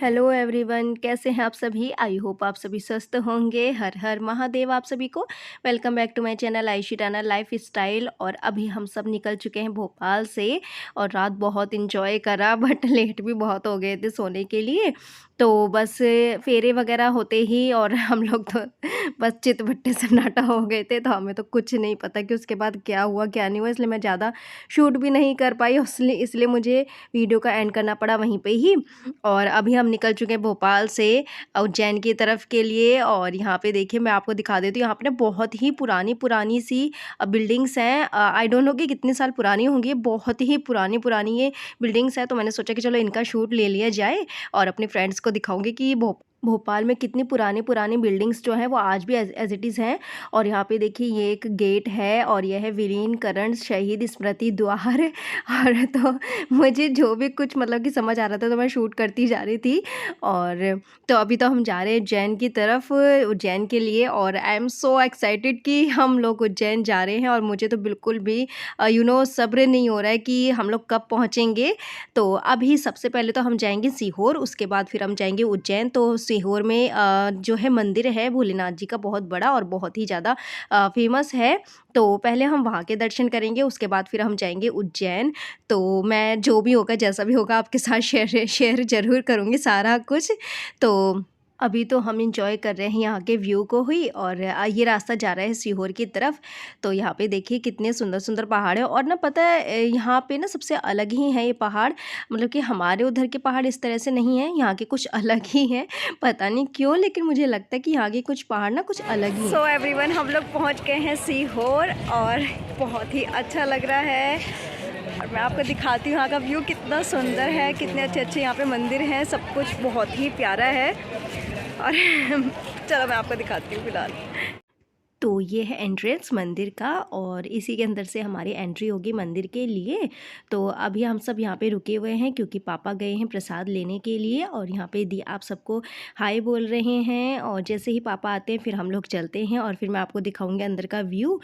Hello everyone, कैसे हैं आप सभी। आई होप आप सभी स्वस्थ होंगे। हर हर महादेव आप सभी को। Welcome back to my channel आयशी टाना लाइफ स्टाइल। और अभी हम सब निकल चुके हैं भोपाल से और रात बहुत इंजॉय करा बट लेट भी बहुत हो गए थे सोने के लिए। तो बस फेरे वगैरह होते ही और हम लोग तो बस चित सन्नाटा हो गए थे। तो हमें तो कुछ नहीं पता कि उसके बाद क्या हुआ क्या नहीं हुआ, इसलिए मैं ज़्यादा शूट भी नहीं कर पाई। इसलिए मुझे वीडियो का एंड करना पड़ा वहीं पे ही। और अभी हम निकल चुके हैं भोपाल से उज्जैन की तरफ के लिए। और यहाँ पे देखिए मैं आपको दिखा देती हूँ, यहाँ पे ना बहुत ही पुरानी पुरानी सी बिल्डिंग्स हैं। आई डोंट नो कि कितने साल पुरानी होंगी, बहुत ही पुरानी पुरानी ये बिल्डिंग्स हैं। तो मैंने सोचा कि चलो इनका शूट ले लिया जाए और अपने फ्रेंड्स को दिखाऊंगी कि भोपाल में कितनी पुरानी पुरानी बिल्डिंग्स जो हैं वो आज भी एज इट इज़ हैं। और यहाँ पे देखिए ये एक गेट है और यह है वीरेंद्र शहीद स्मृति द्वार। और तो मुझे जो भी कुछ मतलब कि समझ आ रहा था तो मैं शूट करती जा रही थी। और तो अभी तो हम जा रहे हैं उज्जैन की तरफ, उज्जैन के लिए। और आई एम सो एक्साइटेड कि हम लोग उज्जैन जा रहे हैं। और मुझे तो बिल्कुल भी सब्र नहीं हो रहा है कि हम लोग कब पहुँचेंगे। तो अभी सबसे पहले तो हम जाएंगे सीहोर, उसके बाद फिर हम जाएंगे उज्जैन। तो सीहोर में जो है मंदिर है भोलेनाथ जी का, बहुत बड़ा और बहुत ही ज़्यादा फेमस है। तो पहले हम वहाँ के दर्शन करेंगे, उसके बाद फिर हम जाएंगे उज्जैन। तो मैं जो भी होगा जैसा भी होगा आपके साथ शेयर ज़रूर करूँगी सारा कुछ। तो अभी तो हम इंजॉय कर रहे हैं यहाँ के व्यू को ही। और ये रास्ता जा रहा है सीहोर की तरफ। तो यहाँ पे देखिए कितने सुंदर सुंदर पहाड़ है। और ना पता है यहाँ पे ना सबसे अलग ही है ये पहाड़। मतलब कि हमारे उधर के पहाड़ इस तरह से नहीं है, यहाँ के कुछ अलग ही हैं। पता नहीं क्यों, लेकिन मुझे लगता है कि यहाँ के कुछ पहाड़ ना कुछ अलग ही। सो एवरीवन, हम लोग पहुँच गए हैं सीहोर और बहुत ही अच्छा लग रहा है। और मैं आपको दिखाती हूँ यहाँ का व्यू कितना सुंदर है, कितने अच्छे अच्छे यहाँ पे मंदिर हैं, सब कुछ बहुत ही प्यारा है। और चलो मैं आपको दिखाती हूँ फिलहाल। तो ये है एंट्रेंस मंदिर का और इसी के अंदर से हमारी एंट्री होगी मंदिर के लिए। तो अभी हम सब यहाँ पे रुके हुए हैं क्योंकि पापा गए हैं प्रसाद लेने के लिए। और यहाँ पे दी आप सबको हाय बोल रहे हैं। और जैसे ही पापा आते हैं फिर हम लोग चलते हैं और फिर मैं आपको दिखाऊंगी अंदर का व्यू।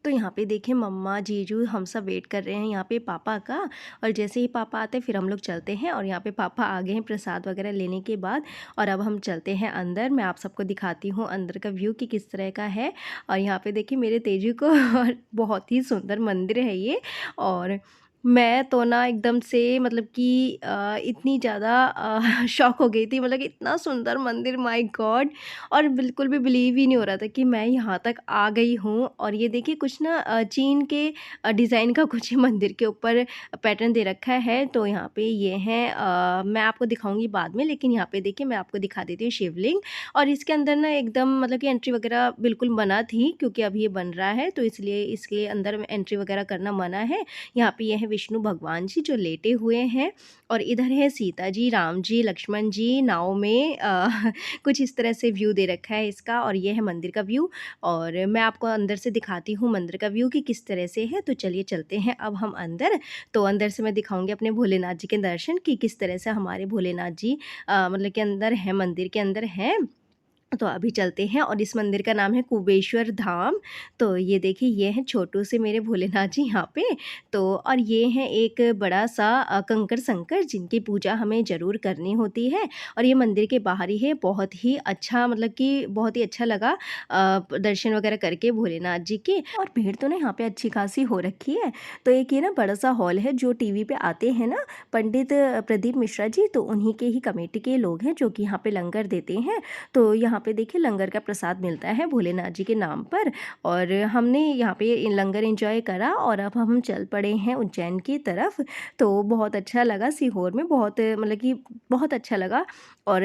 तो यहाँ पे देखिए मम्मा जीजू हम सब वेट कर रहे हैं यहाँ पे पापा का। और जैसे ही पापा आते हैं फिर हम लोग चलते हैं। और यहाँ पे पापा आ गए हैं प्रसाद वगैरह लेने के बाद। और अब हम चलते हैं अंदर। मैं आप सबको दिखाती हूँ अंदर का व्यू कि किस तरह का है। और यहाँ पे देखिए मेरे तेजू को और बहुत ही सुंदर मंदिर है ये। और मैं तो ना एकदम से मतलब कि इतनी ज़्यादा शॉक हो गई थी, मतलब कि इतना सुंदर मंदिर, माय गॉड। और बिल्कुल भी बिलीव ही नहीं हो रहा था कि मैं यहाँ तक आ गई हूँ। और ये देखिए कुछ ना चीन के डिज़ाइन का कुछ मंदिर के ऊपर पैटर्न दे रखा है। तो यहाँ पे ये है, मैं आपको दिखाऊंगी बाद में, लेकिन यहाँ पे देखिए मैं आपको दिखा देती हूँ शिवलिंग। और इसके अंदर ना एकदम मतलब कि एंट्री वगैरह बिल्कुल मना थी क्योंकि अभी ये बन रहा है, तो इसलिए इसके अंदर एंट्री वगैरह करना मना है। यहाँ पे यह है विष्णु भगवान जी जो लेटे हुए हैं। और इधर है सीता जी, राम जी, लक्ष्मण जी नाव में। कुछ इस तरह से व्यू दे रखा है इसका। और ये है मंदिर का व्यू। और मैं आपको अंदर से दिखाती हूँ मंदिर का व्यू कि किस तरह से है। तो चलिए चलते हैं अब हम अंदर। तो अंदर से मैं दिखाऊंगी अपने भोलेनाथ जी के दर्शन कि किस तरह से हमारे भोलेनाथ जी मतलब के अंदर है, मंदिर के अंदर हैं। तो अभी चलते हैं। और इस मंदिर का नाम है कुबेश्वर धाम। तो ये देखिए ये है छोटू से मेरे भोलेनाथ जी यहाँ पे। तो और ये है एक बड़ा सा कंकर शंकर जिनकी पूजा हमें ज़रूर करनी होती है। और ये मंदिर के बाहर ही है। बहुत ही अच्छा, मतलब कि बहुत ही अच्छा लगा दर्शन वगैरह करके भोलेनाथ जी के। और भीड़ तो ना यहाँ पे अच्छी खासी हो रखी है। तो एक ये ना बड़ा सा हॉल है जो टीवी पे आते हैं ना पंडित प्रदीप मिश्रा जी, तो उन्हीं के ही कमेटी के लोग हैं जो कि यहाँ पे लंगर देते हैं। तो यहाँ पे देखिए लंगर का प्रसाद मिलता है भोलेनाथ जी के नाम पर। और हमने यहाँ पे लंगर एंजॉय करा और अब हम चल पड़े हैं उज्जैन की तरफ। तो बहुत अच्छा लगा सीहोर में, बहुत मतलब कि बहुत अच्छा लगा। और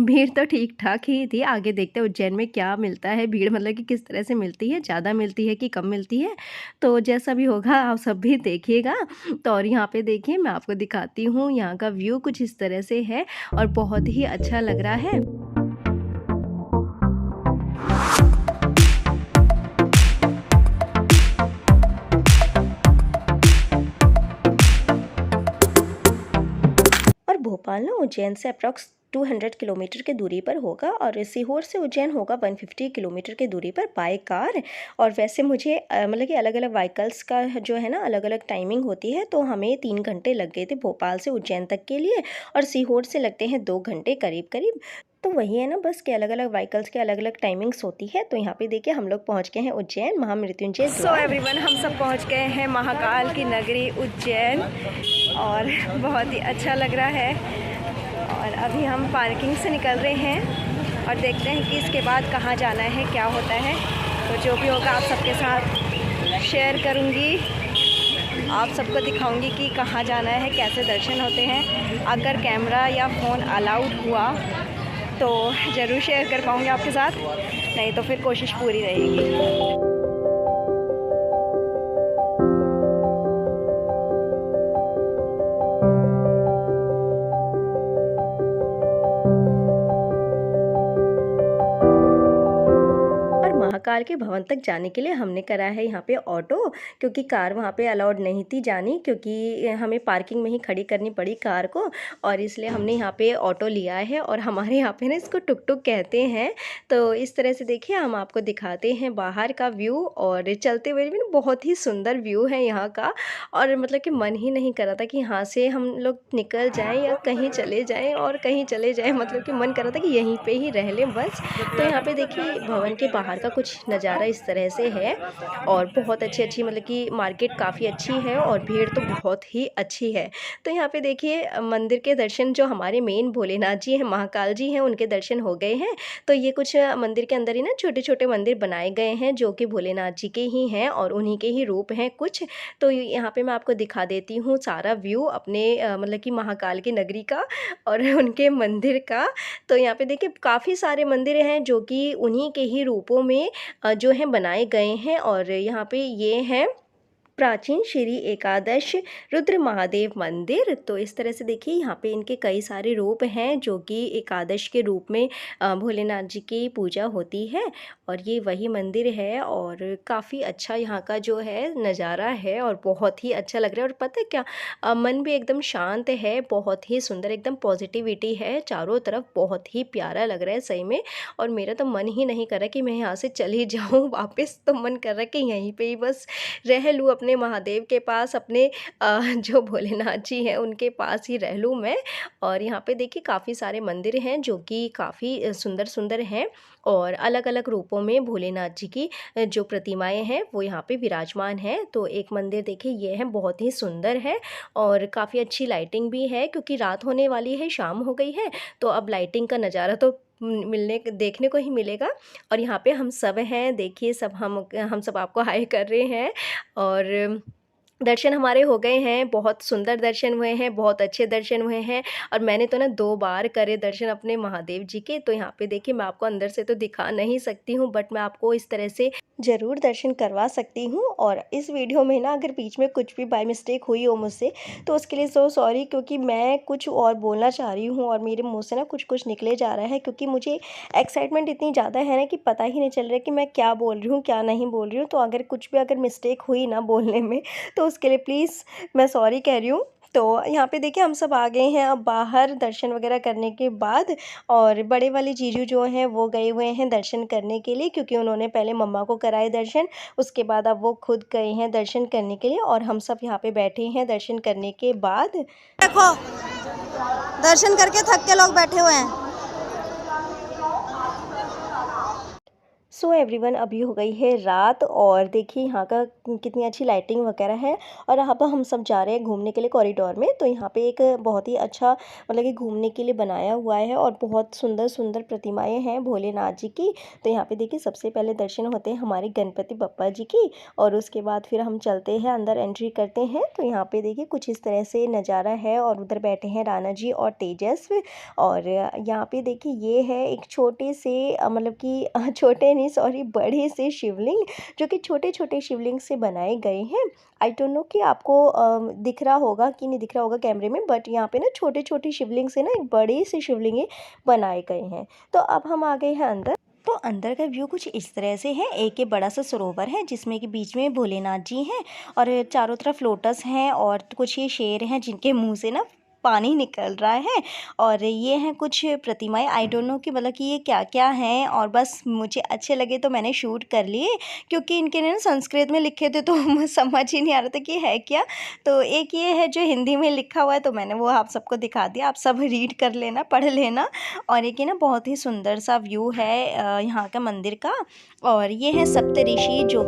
भीड़ तो ठीक ठाक ही थी। आगे देखते हैं उज्जैन में क्या मिलता है, भीड़ मतलब कि किस तरह से मिलती है, ज़्यादा मिलती है कि कम मिलती है। तो जैसा भी होगा आप सब भी देखिएगा। तो और यहाँ पे देखिए मैं आपको दिखाती हूँ यहाँ का व्यू कुछ इस तरह से है और बहुत ही अच्छा लग रहा है। और भोपाल ना उज्जैन से अप्रॉक्स 200 किलोमीटर के दूरी पर होगा और सीहोर से उज्जैन होगा 150 किलोमीटर के दूरी पर बाय कार। और वैसे मुझे मतलब कि अलग अलग व्हीकल्स का जो है ना अलग अलग टाइमिंग होती है, तो हमें 3 घंटे लग गए थे भोपाल से उज्जैन तक के लिए और सीहोर से लगते हैं 2 घंटे करीब करीब। तो वही है ना बस कि अलग अलग व्हीकल्स के अलग अलग टाइमिंग्स होती है। तो यहाँ पे देखिए हम लोग पहुँच गए हैं उज्जैन महामृत्युंजय द्वार। एवरीवन हम सब पहुँच गए हैं महाकाल की नगरी उज्जैन और बहुत ही अच्छा लग रहा है। और अभी हम पार्किंग से निकल रहे हैं और देखते हैं कि इसके बाद कहाँ जाना है, क्या होता है। तो जो भी होगा आप सबके साथ शेयर करूँगी, आप सबको दिखाऊंगी कि कहाँ जाना है, कैसे दर्शन होते हैं। अगर कैमरा या फ़ोन अलाउड हुआ तो ज़रूर शेयर कर पाऊँगी आपके साथ, नहीं तो फिर कोशिश पूरी रहेगी। महाकाल के भवन तक जाने के लिए हमने करा है यहाँ पे ऑटो, क्योंकि कार वहाँ पे अलाउड नहीं थी जानी, क्योंकि हमें पार्किंग में ही खड़ी करनी पड़ी कार को, और इसलिए हमने यहाँ पे ऑटो लिया है। और हमारे यहाँ पे ना इसको टुक टुक कहते हैं। तो इस तरह से देखिए हम आपको दिखाते हैं बाहर का व्यू, और चलते हुए भी बहुत ही सुंदर व्यू है यहाँ का। और मतलब कि मन ही नहीं कर रहा था कि यहाँ से हम लोग निकल जाएँ या कहीं चले जाएँ और कहीं चले जाएँ, मतलब कि मन कर रहा था कि यहीं पर ही रह लें बस। तो यहाँ पे देखिए भवन के बाहर का कुछ नज़ारा इस तरह से है और बहुत अच्छी मतलब कि मार्केट काफ़ी अच्छी है और भीड़ तो बहुत ही अच्छी है। तो यहाँ पे देखिए मंदिर के दर्शन जो हमारे मेन भोलेनाथ जी हैं, महाकाल जी हैं, उनके दर्शन हो गए हैं। तो ये कुछ मंदिर के अंदर ही ना छोटे छोटे मंदिर बनाए गए हैं जो कि भोलेनाथ जी के ही हैं और उन्हीं के ही रूप हैं कुछ। तो यहाँ पे मैं आपको दिखा देती हूँ सारा व्यू अपने मतलब कि महाकाल की नगरी का और उनके मंदिर का। तो यहाँ पे देखिए काफ़ी सारे मंदिर हैं जो कि उन्हीं के ही रूपों में जो हैं बनाए गए हैं। और यहाँ पे ये हैं प्राचीन श्री एकादश रुद्र महादेव मंदिर। तो इस तरह से देखिए यहाँ पे इनके कई सारे रूप हैं जो कि एकादश के रूप में भोलेनाथ जी की पूजा होती है। और ये वही मंदिर है और काफ़ी अच्छा यहाँ का जो है नज़ारा है और बहुत ही अच्छा लग रहा है। और पता है क्या, मन भी एकदम शांत है, बहुत ही सुंदर, एकदम पॉजिटिविटी है चारों तरफ, बहुत ही प्यारा लग रहा है सही में। और मेरा तो मन ही नहीं कर रहा कि मैं यहाँ से चली जाऊँ वापस, तो मन कर रहा है कि यहीं पे ही बस रह लूँ अपने महादेव के पास, अपने जो भोलेनाथ जी हैं उनके पास ही रह लूँ मैं। और यहाँ पे देखिए काफ़ी सारे मंदिर हैं जो कि काफ़ी सुंदर सुंदर हैं और अलग अलग रूपों में भोलेनाथ जी की जो प्रतिमाएं हैं वो यहाँ पे विराजमान हैं। तो एक मंदिर देखिए ये है, बहुत ही सुंदर है और काफ़ी अच्छी लाइटिंग भी है, क्योंकि रात होने वाली है, शाम हो गई है, तो अब लाइटिंग का नज़ारा तो मिलने देखने को ही मिलेगा। और यहाँ पे हम सब हैं, देखिए सब हम सब आपको हाय कर रहे हैं। और दर्शन हमारे हो गए हैं, बहुत सुंदर दर्शन हुए हैं, बहुत अच्छे दर्शन हुए हैं। और मैंने तो ना 2 बार करे दर्शन अपने महादेव जी के। तो यहाँ पे देखिए मैं आपको अंदर से तो दिखा नहीं सकती हूँ, बट मैं आपको इस तरह से ज़रूर दर्शन करवा सकती हूँ। और इस वीडियो में ना अगर बीच में कुछ भी बाय मिस्टेक हुई हो मुझसे, तो उसके लिए सो सॉरी, क्योंकि मैं कुछ और बोलना चाह रही हूँ और मेरे मुँह से ना कुछ कुछ निकले जा रहा है, क्योंकि मुझे एक्साइटमेंट इतनी ज़्यादा है ना कि पता ही नहीं चल रहा है कि मैं क्या बोल रही हूँ, क्या नहीं बोल रही हूँ। तो अगर कुछ भी अगर मिस्टेक हुई ना बोलने में, तो उसके लिए प्लीज़ मैं सॉरी कह रही हूँ। तो यहाँ पे देखिए हम सब आ गए हैं अब बाहर दर्शन वगैरह करने के बाद। और बड़े वाले जीजू जो हैं वो गए हुए हैं दर्शन करने के लिए, क्योंकि उन्होंने पहले मम्मा को कराए दर्शन, उसके बाद अब वो खुद गए हैं दर्शन करने के लिए। और हम सब यहाँ पे बैठे हैं दर्शन करने के बाद। देखो दर्शन करके थक के लोग बैठे हुए हैं। सो एवरीवन अभी हो गई है रात और देखिए यहाँ का कितनी अच्छी लाइटिंग वगैरह है। और यहाँ पर हम सब जा रहे हैं घूमने के लिए कॉरिडोर में। तो यहाँ पे एक बहुत ही अच्छा मतलब कि घूमने के लिए बनाया हुआ है और बहुत सुंदर सुंदर प्रतिमाएं हैं भोलेनाथ जी की। तो यहाँ पे देखिए सबसे पहले दर्शन होते हैं हमारे गणपति बप्पा जी की, और उसके बाद फिर हम चलते हैं अंदर, एंट्री करते हैं। तो यहाँ पे देखिए कुछ इस तरह से नज़ारा है और उधर बैठे हैं राणा जी और तेजस्वी। और यहाँ पे देखिए ये है एक छोटे से मतलब कि छोटे नहीं सॉरी बड़े से शिवलिंग, जो कि छोटे छोटे शिवलिंग से बनाए गए हैं। आई डोंट नो कि आपको दिख रहा होगा कि नहीं दिख रहा होगा कैमरे में, बट यहाँ पे ना छोटे छोटे शिवलिंग से ना एक बड़े से शिवलिंग बनाए गए हैं। तो अब हम आ गए हैं अंदर। तो अंदर का व्यू कुछ इस तरह से है। एक ये बड़ा सा सरोवर है जिसमें कि बीच में भोलेनाथ जी हैं और चारों तरफ लोटस हैं और कुछ ये शेर हैं जिनके मुंह से ना पानी निकल रहा है। और ये हैं कुछ प्रतिमाएं, आई डोंट नो कि मतलब कि ये क्या क्या हैं, और बस मुझे अच्छे लगे तो मैंने शूट कर लिए, क्योंकि इनके ना संस्कृत में लिखे थे तो समझ ही नहीं आ रहा था कि है क्या। तो एक ये है जो हिंदी में लिखा हुआ है, तो मैंने वो आप सबको दिखा दिया, आप सब रीड कर लेना, पढ़ लेना। और एक ये ना बहुत ही सुंदर सा व्यू है यहाँ का मंदिर का। और ये है सप्तऋषि जो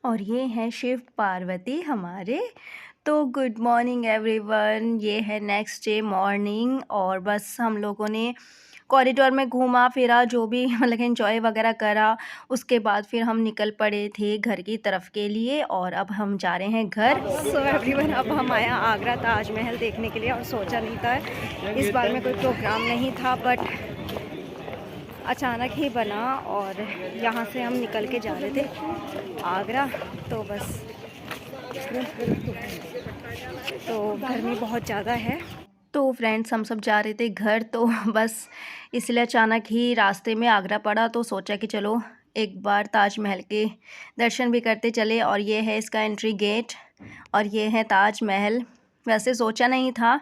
और ये हैं शिव पार्वती हमारे। तो गुड मॉर्निंग एवरीवन, ये है नेक्स्ट डे मॉर्निंग, और बस हम लोगों ने कॉरिडोर में घूमा फिरा, जो भी मतलब एंजॉय वगैरह करा। उसके बाद फिर हम निकल पड़े थे घर की तरफ के लिए, और अब हम जा रहे हैं घर। सो एवरीवन, अब हम आया आगरा ताजमहल देखने के लिए, और सोचा नहीं था इस बार में कोई प्रोग्राम नहीं था, बट अचानक ही बना, और यहाँ से हम निकल के जा रहे थे आगरा। तो बस तो गर्मी बहुत ज़्यादा है, तो फ्रेंड्स हम सब जा रहे थे घर, तो बस इसलिए अचानक ही रास्ते में आगरा पड़ा, तो सोचा कि चलो एक बार ताजमहल के दर्शन भी करते चले। और ये है इसका एंट्री गेट, और ये है ताजमहल। वैसे सोचा नहीं था,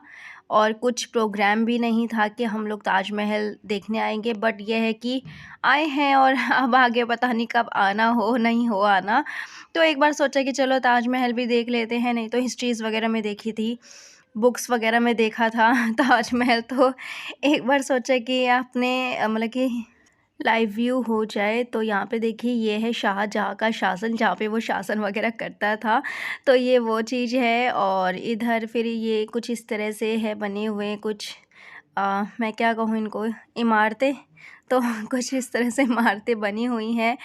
और कुछ प्रोग्राम भी नहीं था कि हम लोग ताजमहल देखने आएंगे, बट ये है कि आए हैं, और अब आगे पता नहीं कब आना हो नहीं हो आना। तो एक बार सोचा कि चलो ताजमहल भी देख लेते हैं, नहीं तो हिस्ट्रीज़ वगैरह में देखी थी, बुक्स वगैरह में देखा था ताजमहल, तो एक बार सोचा कि आपने मतलब कि लाइव व्यू हो जाए। तो यहाँ पे देखिए ये है शाहजहाँ का शासन, जहाँ पे वो शासन वगैरह करता था, तो ये वो चीज़ है। और इधर फिर ये कुछ इस तरह से है बने हुए कुछ मैं क्या कहूँ इनको, इमारतें, तो कुछ इस तरह से इमारतें बनी हुई हैं।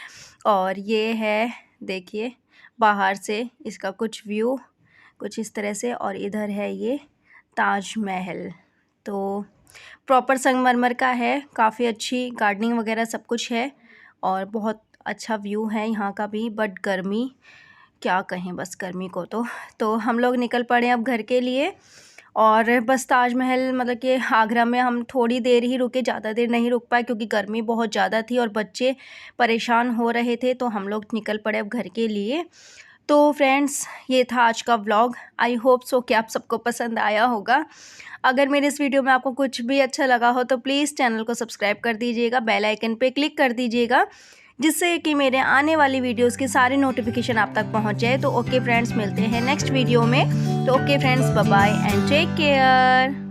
और ये है देखिए बाहर से इसका कुछ व्यू कुछ इस तरह से, और इधर है ये ताजमहल। तो प्रॉपर संगमरमर का है, काफ़ी अच्छी गार्डनिंग वगैरह सब कुछ है, और बहुत अच्छा व्यू है यहाँ का भी। बट गर्मी क्या कहें, बस गर्मी को तो हम लोग निकल पड़े अब घर के लिए। और बस ताजमहल मतलब कि आगरा में हम थोड़ी देर ही रुके, ज़्यादा देर नहीं रुक पाए, क्योंकि गर्मी बहुत ज़्यादा थी और बच्चे परेशान हो रहे थे, तो हम लोग निकल पड़े अब घर के लिए। तो फ्रेंड्स ये था आज का व्लॉग, आई होप सो कि आप सबको पसंद आया होगा। अगर मेरे इस वीडियो में आपको कुछ भी अच्छा लगा हो तो प्लीज़ चैनल को सब्सक्राइब कर दीजिएगा, बेल आइकन पे क्लिक कर दीजिएगा, जिससे कि मेरे आने वाली वीडियोस की सारी नोटिफिकेशन आप तक पहुंच जाए। तो ओके फ्रेंड्स, मिलते हैं नेक्स्ट वीडियो में। तो okay friends, bye bye and take care.